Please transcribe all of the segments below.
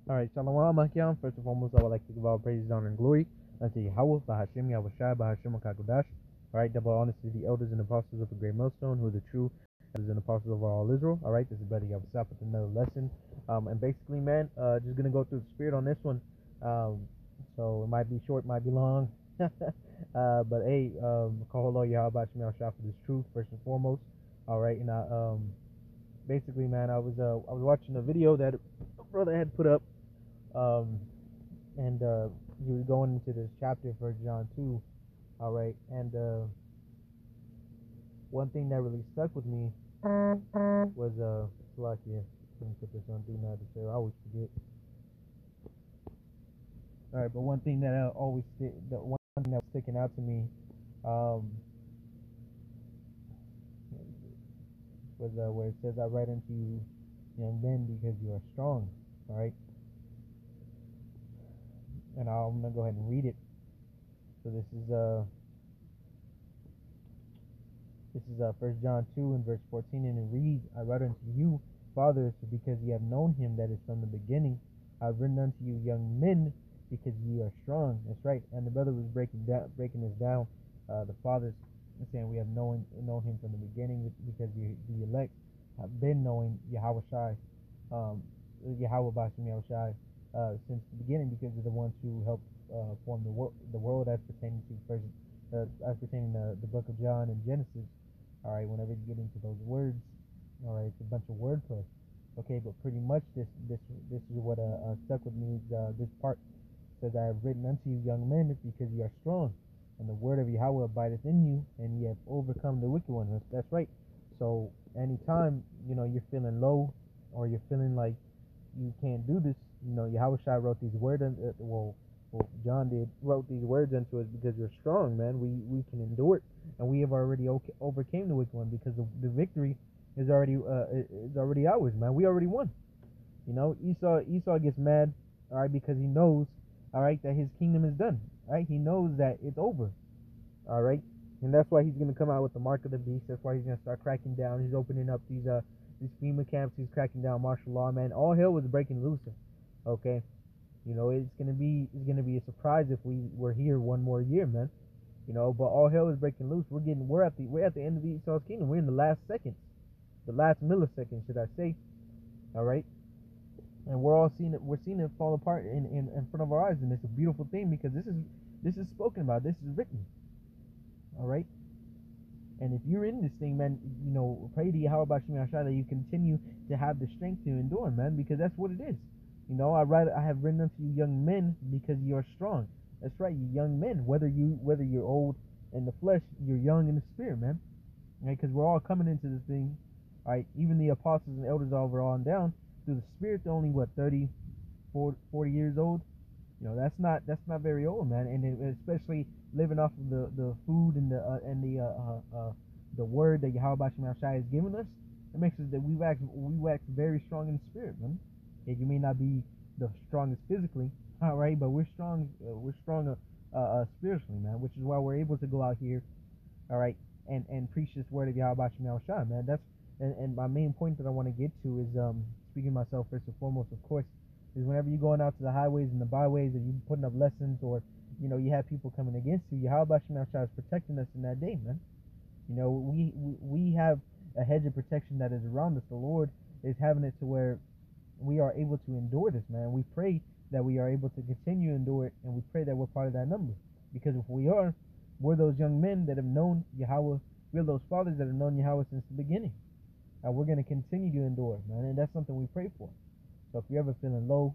Alright, Shalom Akim. First and foremost, I would like to give all praises, honor, and glory unto Yahweh, Bahashim, Yahushai, Bahashim, Kakodash. Alright, double honors to the elders and apostles of the great millstone, who are the true elders and apostles of all Israel. Alright, this is Brother Yahushua with another lesson. And basically, man, just gonna go through the spirit on this one. So it might be short, might be long. But hey, Kaholo Yahweh, Bahashim, Yahushua for this truth, first and foremost. Alright, and basically, man, I was watching a video that a brother had put up. And he was going into this chapter for John 2, all right, and one thing that really stuck with me was Slovakia. Let me put this on do not disturb. I always forget. All right, but one thing that the one thing that was sticking out to me was where it says, "I write unto you, young men, because you are strong." All right. And I'm gonna go ahead and read it. So this is 1 John 2 and verse 14, and it reads, "I write unto you, fathers, because ye have known him that is from the beginning. I have written unto you, young men, because ye are strong." That's right. And the brother was breaking this down. The fathers saying we have known him from the beginning, because the elect have been knowing Yahweh Shai, Yahweh Bashim Yahushai, since the beginning, because they're the ones who helped form the world as pertaining to the book of John and Genesis. All right, whenever you get into those words, all right, it's a bunch of wordplay. Okay, but pretty much this is what stuck with me. This part says, "I have written unto you, young men, because ye are strong, and the word of Yahweh abideth in you, and ye have overcome the wicked one." That's right. So anytime you're feeling low, or you're feeling like you can't do this, Yahweh Shai wrote these words. John wrote these words unto us because we're strong, man. We can endure it, and we have already overcame the wicked one, because the victory is already ours, man. We already won. Esau gets mad, all right, because he knows, all right, that his kingdom is done. All right, he knows that it's over. All right, and that's why he's gonna come out with the mark of the beast. That's why he's gonna start cracking down. He's opening up these FEMA camps. He's cracking down martial law, man. All hell was breaking loose. Okay. It's gonna be a surprise if we were here one more year, man. But all hell is breaking loose. We're at the end of Esau's kingdom. We're in the last seconds, the last millisecond, should I say? All right, and we're all seeing it. We're seeing it fall apart in front of our eyes, and it's a beautiful thing, because this is spoken about. This is written. All right, and if you're in this thing, man, pray to Yahweh Bashim Yahshua that you continue to have the strength to endure, man, because that's what it is. I have written unto you, young men, because you are strong. That's right, you young men. Whether you're old in the flesh, you're young in the spirit, man. Right? Because we're all coming into this thing. All right, even the apostles and elders over on down through the spirit. They're only 30, 40 years old. That's not very old, man. And especially living off of the food and the word that Yahweh Bashim Shai has given us. It makes us that we wax very strong in the spirit, man. You may not be the strongest physically, all right, but we're strong. We're stronger spiritually, man. Which is why we're able to go out here, all right, and preach this word of Yahweh Bashim Yahushua, man. And my main point that I want to get to is speaking myself first and foremost, of course, is whenever you're going out to the highways and the byways, and you're putting up lessons, or you have people coming against you, Yahweh Bashim Yahushua is protecting us in that day, man. We have a hedge of protection that is around us. The Lord is having it to where we are able to endure this, man. We pray that we are able to continue to endure it, and we pray that we're part of that number. Because if we are, we're those young men that have known Yahweh. We're those fathers that have known Yahweh since the beginning. And we're going to continue to endure, man. And that's something we pray for. So if you're ever feeling low,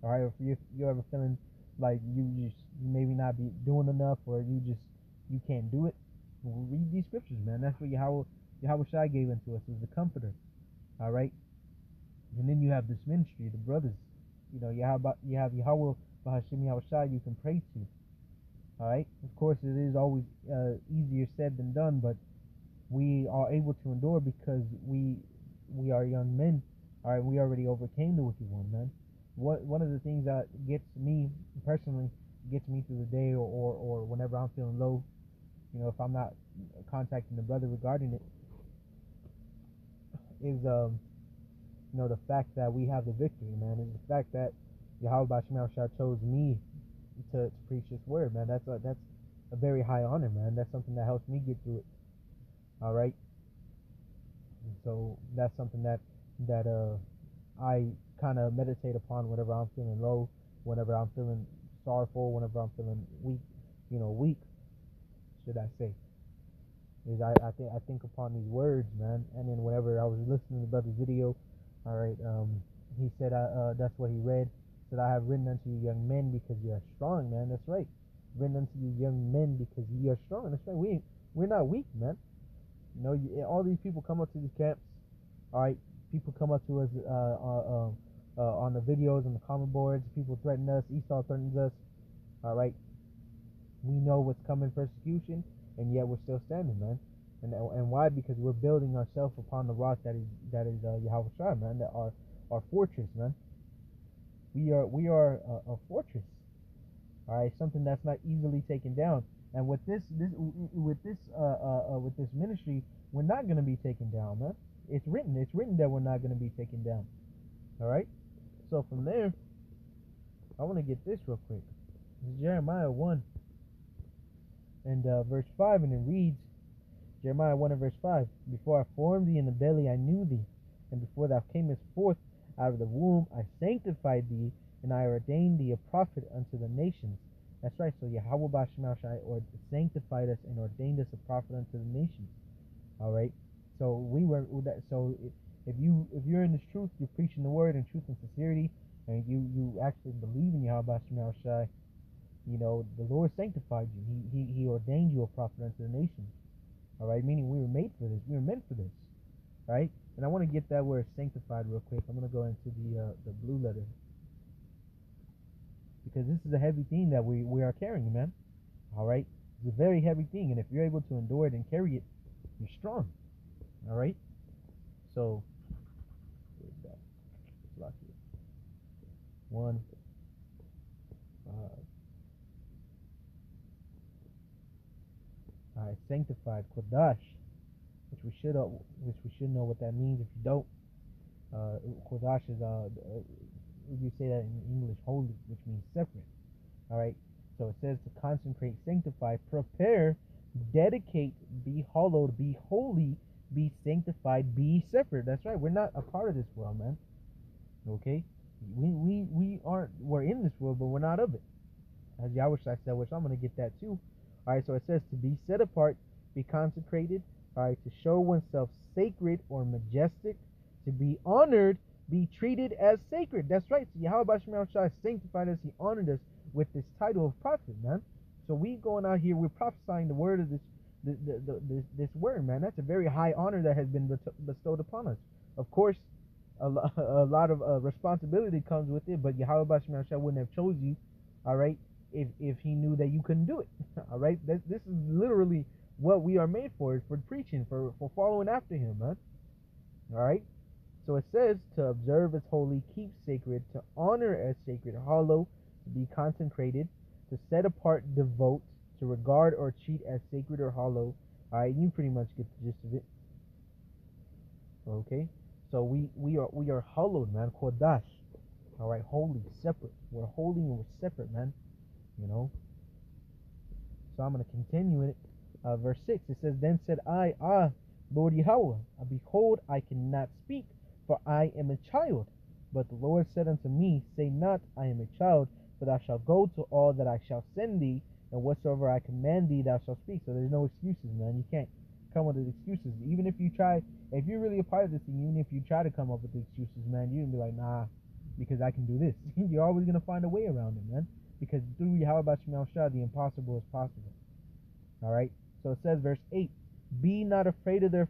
all right, or if you're ever feeling like you maybe not be doing enough, or you can't do it, read these scriptures, man. That's what Yahweh Shai gave unto us, as the comforter. All right. And then you have this ministry, the brothers. You have Yahweh Bahashim Yahushai you can pray to. All right. Of course, it is always easier said than done, but we are able to endure because we are young men. All right. We already overcame the wicked one, man. One of the things that gets me personally, gets me through the day, or whenever I'm feeling low, if I'm not contacting the brother regarding it, is the fact that we have the victory, man. Is the fact that Yahweh Bashim Shah chose me to preach this word, man. That's a very high honor, man. That's something that helps me get through it. All right. And so that's something that I kind of meditate upon whenever I'm feeling low, whenever I'm feeling sorrowful, whenever I'm feeling weak, weak, should I say? Is I think upon these words, man. And then whenever I was listening to the brother's video, all right, he said that's what he read. Said, I have written unto you young men because you are strong, man. That's right. Written unto you young men because ye are strong. That's right. We're not weak, man. All these people come up to these camps. All right, people come up to us on the videos and the comment boards. People threaten us. Esau threatens us. All right, we know what's coming, persecution, and yet we're still standing, man. And why? Because we're building ourselves upon the rock that is Yahweh Shai, man. That our fortress, man. We are a fortress. All right, something that's not easily taken down. And with this ministry, we're not going to be taken down, man. It's written that we're not going to be taken down. All right. So from there, I want to get this real quick. This is Jeremiah 1 and verse 5, and it reads, Jeremiah 1 and verse 5, before I formed thee in the belly I knew thee, and before thou camest forth out of the womb I sanctified thee, and I ordained thee a prophet unto the nations. That's right. So Yahweh Bashim Shai sanctified us and ordained us a prophet unto the nations. All right. So we were. So if you're in this truth, you're preaching the word in truth and sincerity, and you actually believe in Yahweh Bashim Shai, the Lord sanctified you. He ordained you a prophet unto the nations. All right. Meaning we were made for this. We were meant for this. Right. And I want to get that word sanctified real quick. I'm going to go into the blue letter, because this is a heavy thing that we are carrying, man. All right. It's a very heavy thing, and if you're able to endure it and carry it, you're strong. All right. So where's that? Lock it. 1, 5. All right. Sanctified, kodash, which we should know what that means. If you don't, kodash is you say that in English, holy, which means separate. All right. So it says to consecrate, sanctify, prepare, dedicate, be hallowed, be holy, be sanctified, be separate. That's right. We're not a part of this world, man. Okay. We're in this world, but we're not of it. As Yahweh said, which I'm going to get that too. All right. So it says to be set apart, be consecrated. All right. To show oneself sacred or majestic, to be honored, be treated as sacred. That's right. So Yahweh Bashim Shai sanctified us. He honored us with this title of prophet, man. So we going out here, we're prophesying the word of this word, man. That's a very high honor that has been bestowed upon us. Of course, a lot of responsibility comes with it, but Yahweh Bashim Shai wouldn't have chose you, all right, if he knew that you couldn't do it. All right. This is literally what we are made for preaching, for following after him, man. All right. So it says to observe as holy, keep sacred, to honor as sacred, hallow, to be consecrated, to set apart, devote, to regard or treat as sacred or hallow. All right, you pretty much get the gist of it. Okay, so we are hallowed, man. Kodash. All right, holy, separate. We're holy and we're separate, man. So I'm gonna continue it. Verse 6. It says, then said I, Lord Yahweh, behold, I cannot speak, for I am a child. But the Lord said unto me, say not, I am a child, for thou shalt go to all that I shall send thee, and whatsoever I command thee, thou shalt speak. So there's no excuses, man. You can't come with excuses. Even if you try, if you're really a part of this thing, even if you try to come up with excuses, man, you're going to be like, nah, because I can do this. You're always going to find a way around it, man. Because through Yahweh Bashim Shah, the impossible is possible. All right. So it says, verse 8, be not afraid of their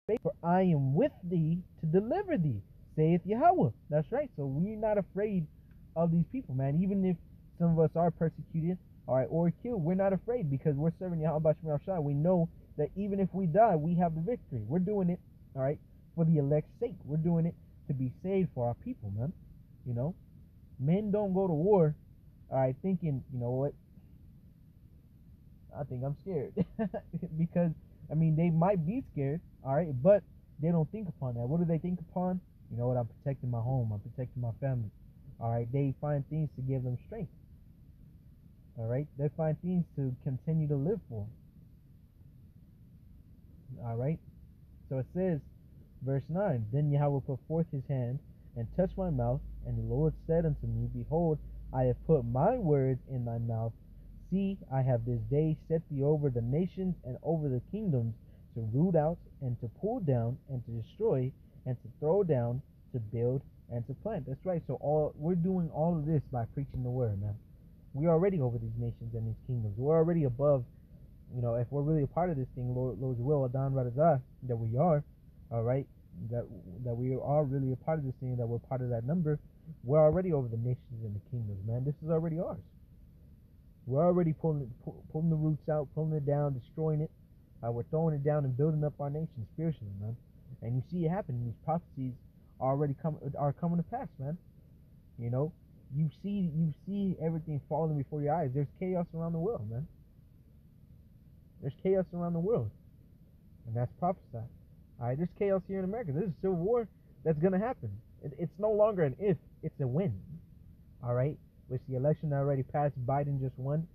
face, for I am with thee to deliver thee, saith Yahweh. That's right. So we're not afraid of these people, man. Even if some of us are persecuted, all right, or killed, we're not afraid, because we're serving Yahweh Bashim Shah. We know that even if we die, we have the victory. We're doing it, all right, for the elect's sake. We're doing it to be saved for our people, man. Men don't go to war, all right, thinking, you know what, I think I'm scared. Because, I mean, they might be scared, all right, but they don't think upon that. What do they think upon? You know what, I'm protecting my home, I'm protecting my family. All right, they find things to give them strength. All right, they find things to continue to live for. All right, so it says, verse 9, then Yahweh put forth his hand and touched my mouth, and the Lord said unto me, behold, I have put my words in thy mouth. See, I have this day set thee over the nations and over the kingdoms, to root out and to pull down and to destroy and to throw down, to build and to plant. That's right. So we're doing all of this by preaching the word, man. We're already over these nations and these kingdoms. We're already above. If we're really a part of this thing, Lord's will, Adon Radazah, that we are, all right, that we are really a part of this thing, that we're part of that number, we're already over the nations and the kingdoms, man. This is already ours. We're already pulling the roots out, pulling it down, destroying it. We're throwing it down and building up our nation spiritually, man. And you see it happening. These prophecies are coming to pass, man. You see everything falling before your eyes. There's chaos around the world, man. There's chaos around the world, and that's prophesied. All right, there's chaos here in America. There's a civil war that's gonna happen. It's no longer an if, it's a when. All right, which the election already passed. Biden just won.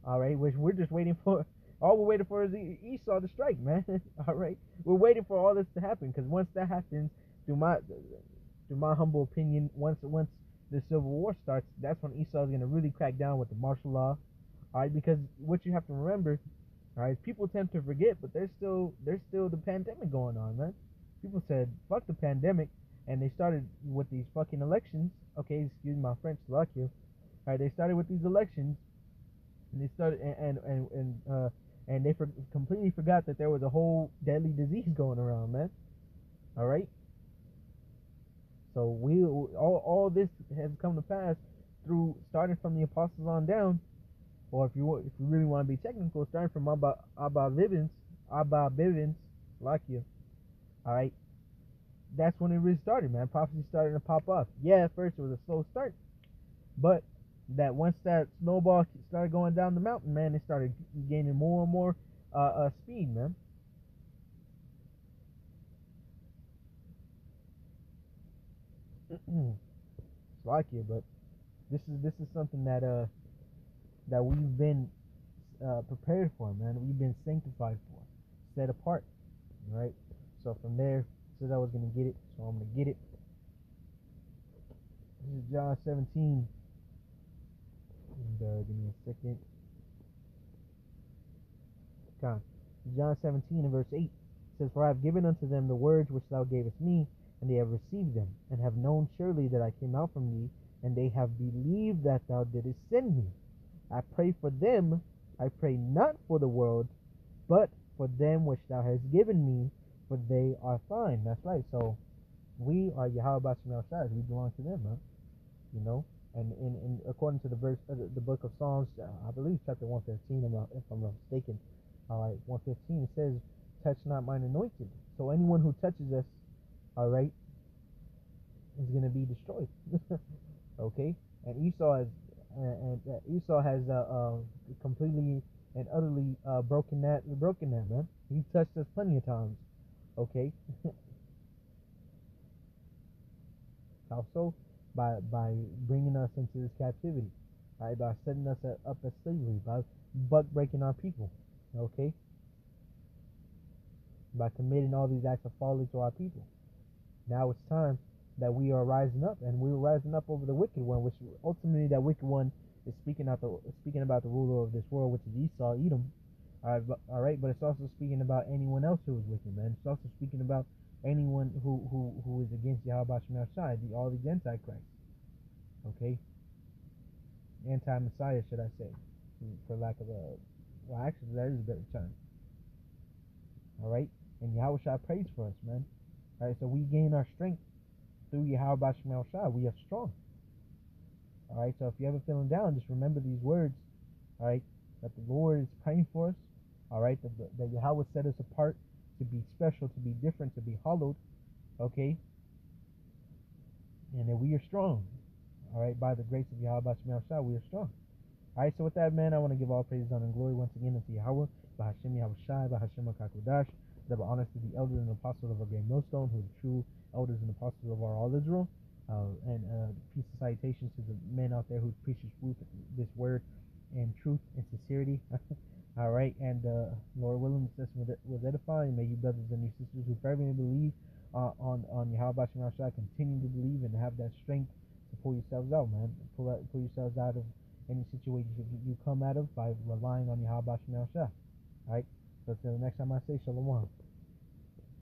All right, which we're just waiting for. All we're waiting for is Esau to strike, man. All right, we're waiting for all this to happen, because once that happens, through my humble opinion, once the civil war starts, that's when Esau is gonna really crack down with the martial law. All right, because what you have to remember. All right, people tend to forget, but there's still the pandemic going on, man. People said fuck the pandemic, and they started with these fucking elections. Okay, excuse my French, luck you. All right, they started with these elections, and they started and they completely forgot that there was a whole deadly disease going around, man. All right, so all this has come to pass through starting from the apostles on down. Or if you really want to be technical, starting from Abba Bivens, like you, all right, that's when it really started, man. Prophecy started to pop up. Yeah, at first it was a slow start, but that once that snowball started going down the mountain, man, it started gaining more and more speed, man. It's like you, but this is something that we've been prepared for, man. We've been sanctified for, set apart, right? So from there, said I was gonna get it, so I'm gonna get it. This is John 17, and give me a second. God, John 17 and verse 8 says, "For I have given unto them the words which thou gavest me, and they have received them, and have known surely that I came out from thee, and they have believed that thou didst send me. I pray for them. I pray not for the world, but for them which thou hast given me, for they are thine." That's right. So we are Yahweh Bashim El. We belong to them, huh? And in according to the verse, the book of Psalms, I believe chapter 115, if I'm not mistaken. All right, 115, it says, "Touch not mine anointed." So anyone who touches us, all right, is going to be destroyed. Okay, and Esau has completely and utterly broken that, man. He touched us plenty of times. Okay, how so? By bringing us into this captivity, right? By setting us up as slavery, by buck breaking our people. Okay, by committing all these acts of folly to our people. Now it's time that we are rising up, and we're rising up over the wicked one, which ultimately that wicked one is speaking about the ruler of this world, which is Esau, Edom. All right, but it's also speaking about anyone else who is wicked, man. It's also speaking about anyone who is against Yahweh Shemel Shai, all these antichrists. Okay, anti-Messiah, should I say, for lack of a, well, actually that is a better term. All right, and Yahweh Shai prays for us, man. All right, so we gain our strength through Yahweh Bashim Shai. We are strong. All right, so if you're ever feeling down, just remember these words. All right, that the Lord is praying for us. All right, that Yahweh set us apart to be special, to be different, to be hallowed. Okay, and that we are strong. All right, by the grace of Yahweh Bashim Shai, we are strong. All right, so with that, man, I want to give all praise, honor, and glory once again unto Yahweh, Bahashem Yahweh Shai, Bahashem HaKakodash, double honors to the elders and apostles of our great millstone, who are the true elders and apostles of our all Israel. And peace and salutations to the men out there who preach this word in truth and sincerity. All right, and Lord willing, this was edifying. May you brothers and your sisters who fervently believe on Yahweh Shema Shai continue to believe and have that strength to pull yourselves out, man. Pull yourselves out of any situation you come out of by relying on Yahweh Shema Shai. All right, so till the next time I say Shalom.